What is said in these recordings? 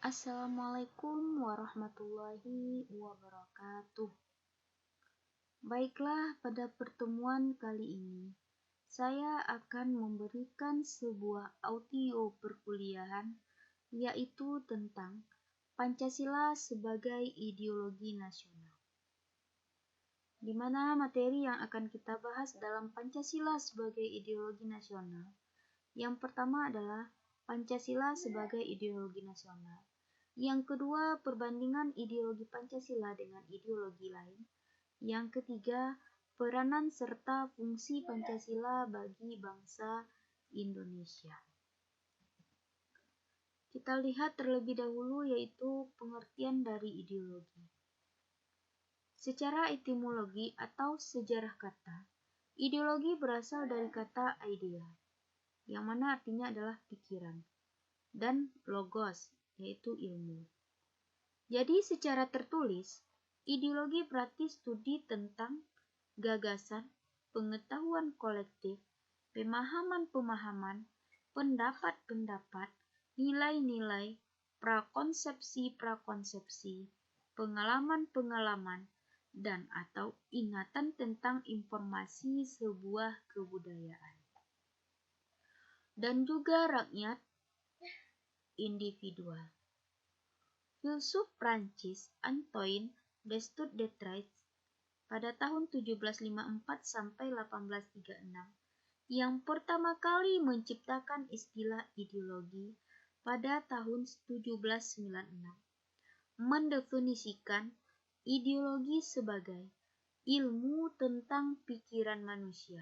Assalamualaikum warahmatullahi wabarakatuh. Baiklah, pada pertemuan kali ini, saya akan memberikan sebuah audio perkuliahan, yaitu tentang Pancasila sebagai ideologi nasional. Di mana materi yang akan kita bahas dalam Pancasila sebagai ideologi nasional. Yang pertama adalah Pancasila sebagai ideologi nasional. Yang kedua, perbandingan ideologi Pancasila dengan ideologi lain. Yang ketiga, peranan serta fungsi Pancasila bagi bangsa Indonesia. Kita lihat terlebih dahulu yaitu pengertian dari ideologi. Secara etimologi atau sejarah kata, ideologi berasal dari kata idea, yang mana artinya adalah pikiran, dan logos, yaitu ilmu. Jadi secara tertulis, ideologi berarti studi tentang gagasan, pengetahuan kolektif, pemahaman-pemahaman, pendapat-pendapat, nilai-nilai, prakonsepsi-prakonsepsi, pengalaman-pengalaman, dan atau ingatan tentang informasi sebuah kebudayaan. Dan juga rakyat individual. Filsuf Prancis Antoine Destutt-Detraitz pada tahun 1754 sampai 1836 yang pertama kali menciptakan istilah ideologi pada tahun 1796 mendefinisikan ideologi sebagai ilmu tentang pikiran manusia,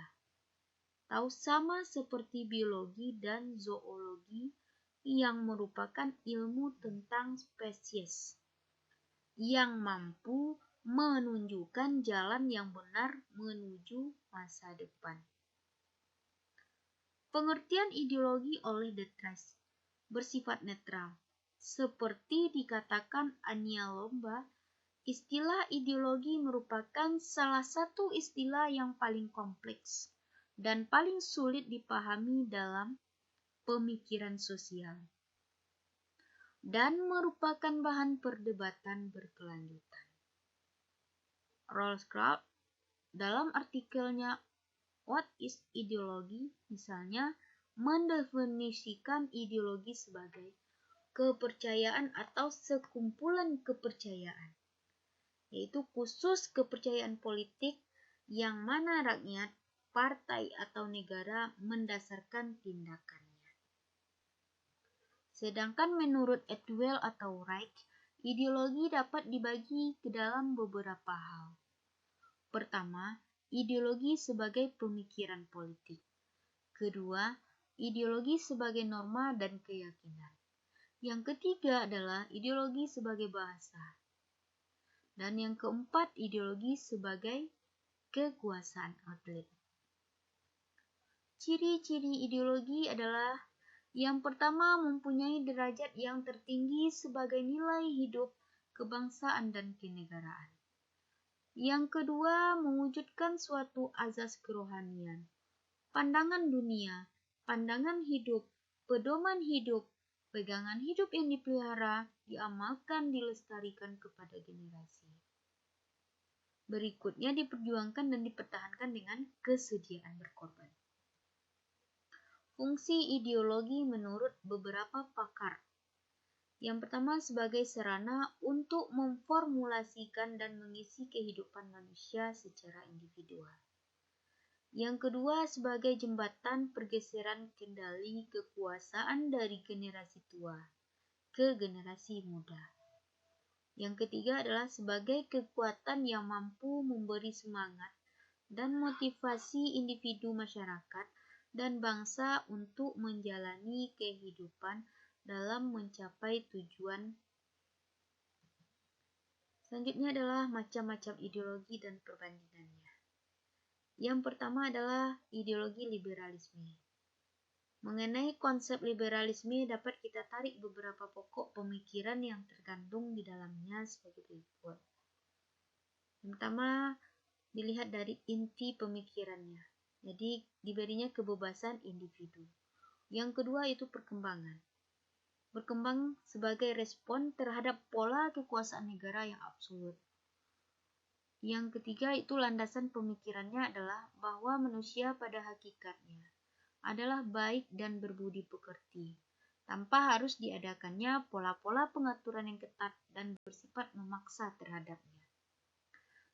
atau sama seperti biologi dan zoologi yang merupakan ilmu tentang spesies yang mampu menunjukkan jalan yang benar menuju masa depan. Pengertian ideologi oleh Detraitz bersifat netral. Seperti dikatakan Ania Lomba, istilah ideologi merupakan salah satu istilah yang paling kompleks dan paling sulit dipahami dalam pemikiran sosial, dan merupakan bahan perdebatan berkelanjutan. Rolf Krauss dalam artikelnya What is Ideology, misalnya, mendefinisikan ideologi sebagai kepercayaan atau sekumpulan kepercayaan, yaitu khusus kepercayaan politik yang mana rakyat, partai atau negara mendasarkan tindakannya. Sedangkan menurut Edwell atau Wright, ideologi dapat dibagi ke dalam beberapa hal. Pertama, ideologi sebagai pemikiran politik. Kedua, ideologi sebagai norma dan keyakinan. Yang ketiga adalah ideologi sebagai bahasa. Dan yang keempat, ideologi sebagai kekuasaan outlet. Ciri-ciri ideologi adalah yang pertama, mempunyai derajat yang tertinggi sebagai nilai hidup, kebangsaan, dan kenegaraan. Yang kedua, mewujudkan suatu azas kerohanian, pandangan dunia, pandangan hidup, pedoman hidup, pegangan hidup yang dipelihara, diamalkan, dilestarikan kepada generasi. Berikutnya diperjuangkan dan dipertahankan dengan kesediaan berkorban. Fungsi ideologi menurut beberapa pakar. Yang pertama, sebagai sarana untuk memformulasikan dan mengisi kehidupan manusia secara individual. Yang kedua, sebagai jembatan pergeseran kendali kekuasaan dari generasi tua ke generasi muda. Yang ketiga adalah sebagai kekuatan yang mampu memberi semangat dan motivasi individu masyarakat dan bangsa untuk menjalani kehidupan dalam mencapai tujuan. Selanjutnya adalah macam-macam ideologi dan perbandingannya. Yang pertama adalah ideologi liberalisme. Mengenai konsep liberalisme dapat kita tarik beberapa pokok pemikiran yang terkandung di dalamnya sebagai berikut. Yang pertama, dilihat dari inti pemikirannya. Jadi diberinya kebebasan individu. Yang kedua itu perkembangan. berkembang sebagai respon terhadap pola kekuasaan negara yang absolut. Yang ketiga itu landasan pemikirannya adalah bahwa manusia pada hakikatnya adalah baik dan berbudi pekerti, tanpa harus diadakannya pola-pola pengaturan yang ketat dan bersifat memaksa terhadapnya.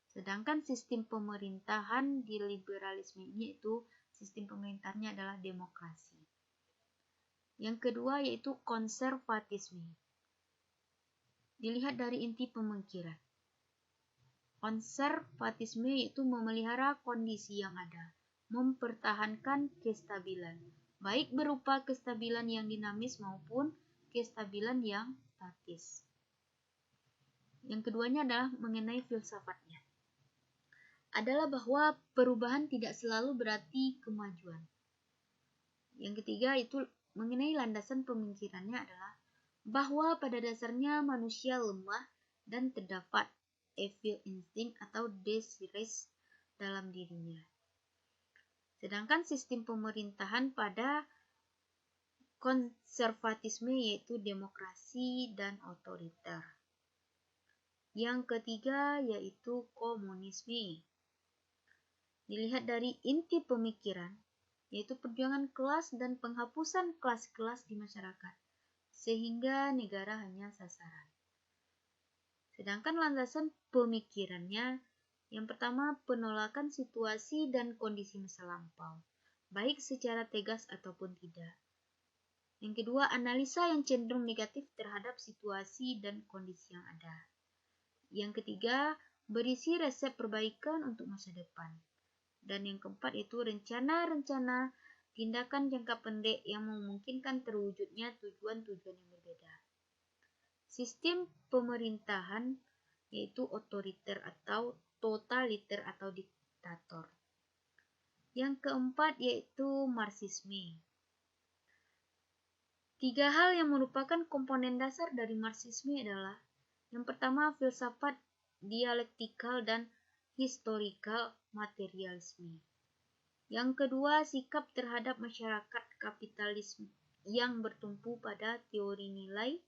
Sedangkan sistem pemerintahan di liberalisme ini itu sistem pemerintahnya adalah demokrasi. Yang kedua yaitu konservatisme. Dilihat dari inti pemikiran. Konservatisme yaitu memelihara kondisi yang ada, mempertahankan kestabilan, baik berupa kestabilan yang dinamis maupun kestabilan yang statis. Yang keduanya adalah mengenai filsafatnya. Adalah bahwa perubahan tidak selalu berarti kemajuan. Yang ketiga itu mengenai landasan pemikirannya adalah bahwa pada dasarnya manusia lemah dan terdapat evil instinct atau desires dalam dirinya. Sedangkan sistem pemerintahan pada konservatisme yaitu demokrasi dan otoriter. Yang ketiga yaitu komunisme. Dilihat dari inti pemikiran, yaitu perjuangan kelas dan penghapusan kelas-kelas di masyarakat, sehingga negara hanya sasaran. Sedangkan landasan pemikirannya, yang pertama penolakan situasi dan kondisi masa lampau, baik secara tegas ataupun tidak. Yang kedua, analisa yang cenderung negatif terhadap situasi dan kondisi yang ada. Yang ketiga, berisi resep perbaikan untuk masa depan. Dan yang keempat itu rencana-rencana tindakan jangka pendek yang memungkinkan terwujudnya tujuan-tujuan yang berbeda. Sistem pemerintahan yaitu otoriter atau totaliter atau diktator. Yang keempat yaitu Marxisme. Tiga hal yang merupakan komponen dasar dari Marxisme adalah yang pertama filsafat dialektikal dan historical materialisme. Yang kedua, sikap terhadap masyarakat kapitalisme yang bertumpu pada teori nilai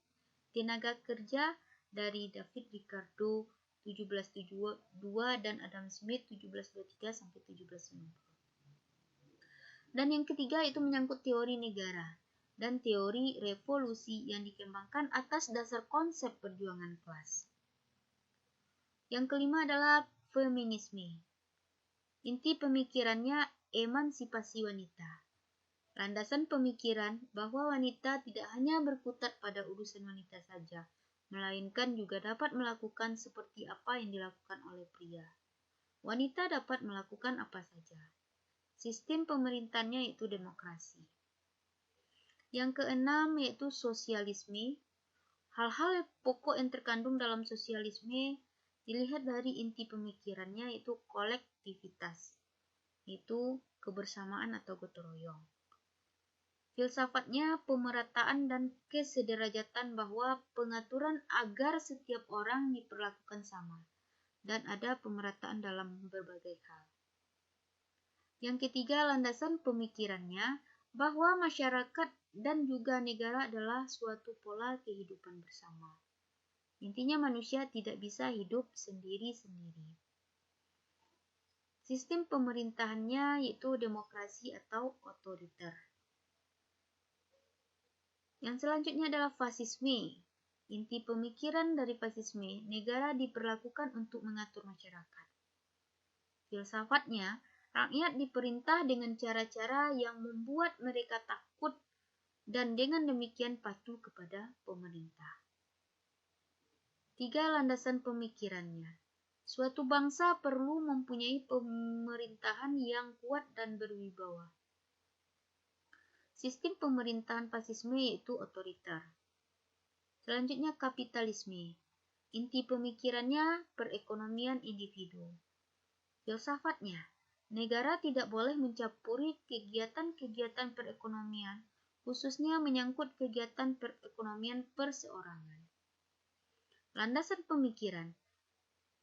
tenaga kerja dari David Ricardo 1772 dan Adam Smith 1723 sampai 1790. Dan yang ketiga itu menyangkut teori negara dan teori revolusi yang dikembangkan atas dasar konsep perjuangan kelas. Yang kelima adalah feminisme. Inti pemikirannya emansipasi wanita. Landasan pemikiran bahwa wanita tidak hanya berkutat pada urusan wanita saja, melainkan juga dapat melakukan seperti apa yang dilakukan oleh pria. Wanita dapat melakukan apa saja. Sistem pemerintahnya yaitu demokrasi. Yang keenam yaitu sosialisme. Hal-hal pokok yang terkandung dalam sosialisme dilihat dari inti pemikirannya yaitu kolektivitas, yaitu kebersamaan atau gotong royong. Filsafatnya pemerataan dan kesederajatan bahwa pengaturan agar setiap orang diperlakukan sama dan ada pemerataan dalam berbagai hal. Yang ketiga landasan pemikirannya bahwa masyarakat dan juga negara adalah suatu pola kehidupan bersama. Intinya manusia tidak bisa hidup sendiri-sendiri. Sistem pemerintahannya yaitu demokrasi atau otoriter. Yang selanjutnya adalah fasisme. Inti pemikiran dari fasisme, negara diperlakukan untuk mengatur masyarakat. Filsafatnya, rakyat diperintah dengan cara-cara yang membuat mereka takut dan dengan demikian patuh kepada pemerintah. Tiga landasan pemikirannya. Suatu bangsa perlu mempunyai pemerintahan yang kuat dan berwibawa. Sistem pemerintahan fasisme yaitu otoriter. Selanjutnya kapitalisme. Inti pemikirannya perekonomian individu. Filsafatnya, negara tidak boleh mencampuri kegiatan-kegiatan perekonomian, khususnya menyangkut kegiatan perekonomian perseorangan. Landasan pemikiran,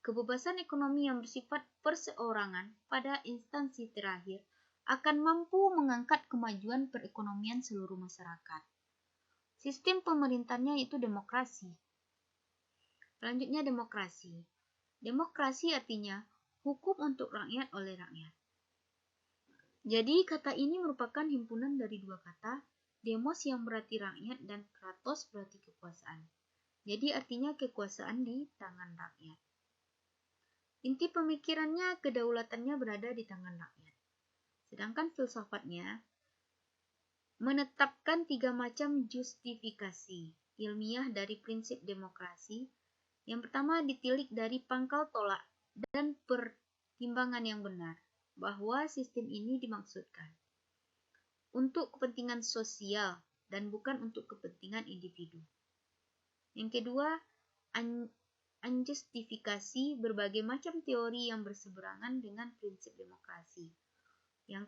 kebebasan ekonomi yang bersifat perseorangan pada instansi terakhir akan mampu mengangkat kemajuan perekonomian seluruh masyarakat. Sistem pemerintahnya itu demokrasi. Selanjutnya demokrasi. Demokrasi artinya hukum untuk rakyat oleh rakyat. Jadi kata ini merupakan himpunan dari dua kata, demos yang berarti rakyat dan kratos berarti kekuasaan. Jadi artinya kekuasaan di tangan rakyat. Inti pemikirannya kedaulatannya berada di tangan rakyat. Sedangkan filsafatnya menetapkan 3 macam justifikasi ilmiah dari prinsip demokrasi. Yang pertama ditilik dari pangkal tolak dan pertimbangan yang benar, bahwa sistem ini dimaksudkan untuk kepentingan sosial dan bukan untuk kepentingan individu. Yang kedua, unjustifikasi berbagai macam teori yang berseberangan dengan prinsip demokrasi. Yang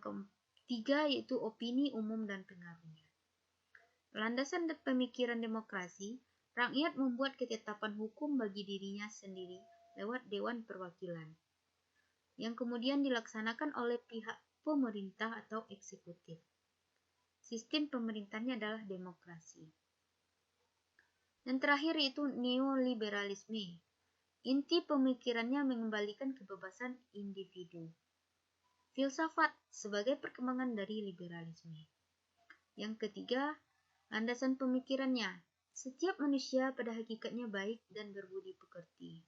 ketiga yaitu opini umum dan pengaruhnya. Landasan dan pemikiran demokrasi, rakyat membuat ketetapan hukum bagi dirinya sendiri lewat Dewan Perwakilan, yang kemudian dilaksanakan oleh pihak pemerintah atau eksekutif. Sistem pemerintahnya adalah demokrasi. Dan terakhir itu neoliberalisme. Inti pemikirannya mengembalikan kebebasan individu. Filsafat sebagai perkembangan dari liberalisme. Yang ketiga, landasan pemikirannya, setiap manusia pada hakikatnya baik dan berbudi pekerti.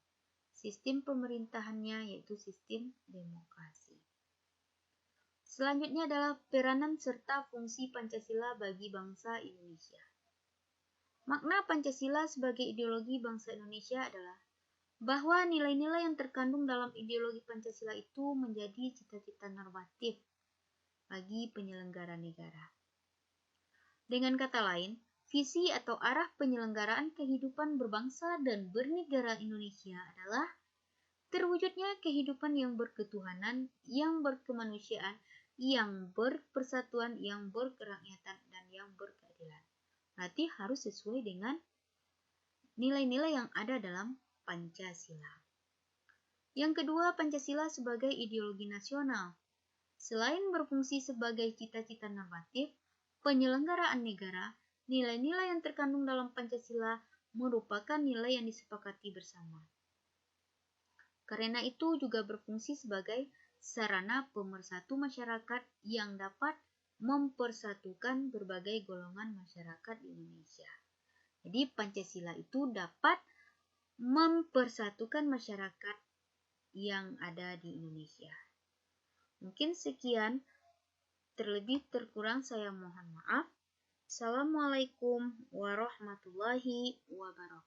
Sistem pemerintahannya yaitu sistem demokrasi. Selanjutnya adalah peranan serta fungsi Pancasila bagi bangsa Indonesia. Makna Pancasila sebagai ideologi bangsa Indonesia adalah bahwa nilai-nilai yang terkandung dalam ideologi Pancasila itu menjadi cita-cita normatif bagi penyelenggara negara. Dengan kata lain, visi atau arah penyelenggaraan kehidupan berbangsa dan bernegara Indonesia adalah terwujudnya kehidupan yang berketuhanan, yang berkemanusiaan, yang berpersatuan, yang berkerakyatan, dan yang berkeadilan. Berarti harus sesuai dengan nilai-nilai yang ada dalam Pancasila. Yang kedua, Pancasila sebagai ideologi nasional. Selain berfungsi sebagai cita-cita normatif, penyelenggaraan negara, nilai-nilai yang terkandung dalam Pancasila merupakan nilai yang disepakati bersama. Karena itu juga berfungsi sebagai sarana pemersatu masyarakat yang dapat mempersatukan berbagai golongan masyarakat di Indonesia. Jadi Pancasila itu dapat mempersatukan masyarakat yang ada di Indonesia. Mungkin sekian. Terlebih terkurang saya mohon maaf. Assalamualaikum warahmatullahi wabarakatuh.